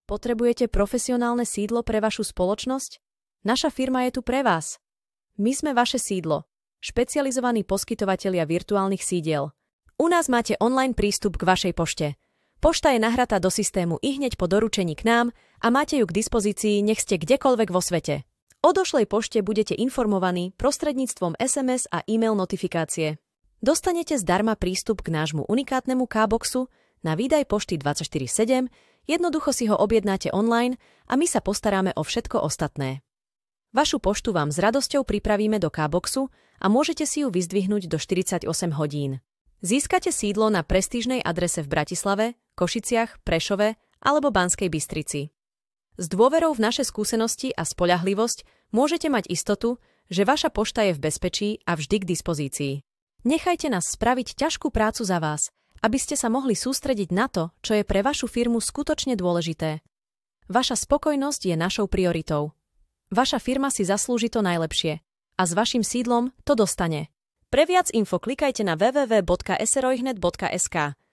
Potrebujete profesionálne sídlo pre vašu spoločnosť? Naša firma je tu pre vás. My sme vaše sídlo, špecializovaní poskytovatelia virtuálnych sídiel. U nás máte online prístup k vašej pošte. Pošta je nahratá do systému ihneď po doručení k nám a máte ju k dispozícii, nech ste kdekoľvek vo svete. O došlej pošte budete informovaní prostredníctvom SMS a e-mail notifikácie. Dostanete zdarma prístup k nášmu unikátnemu K-boxu na výdaj pošty 24/7, jednoducho si ho objednáte online a my sa postaráme o všetko ostatné. Vašu poštu vám s radosťou pripravíme do K-boxu a môžete si ju vyzdvihnúť do 48 hodín. Získate sídlo na prestížnej adrese v Bratislave, Košiciach, Prešove alebo Banskej Bystrici. S dôverou v naše skúsenosti a spoľahlivosť môžete mať istotu, že vaša pošta je v bezpečí a vždy k dispozícii. Nechajte nás spraviť ťažkú prácu za vás, aby ste sa mohli sústrediť na to, čo je pre vašu firmu skutočne dôležité. Vaša spokojnosť je našou prioritou. Vaša firma si zaslúži to najlepšie a s vašim sídlom to dostane. Pre viac info klikajte na www.srojhnet.sk.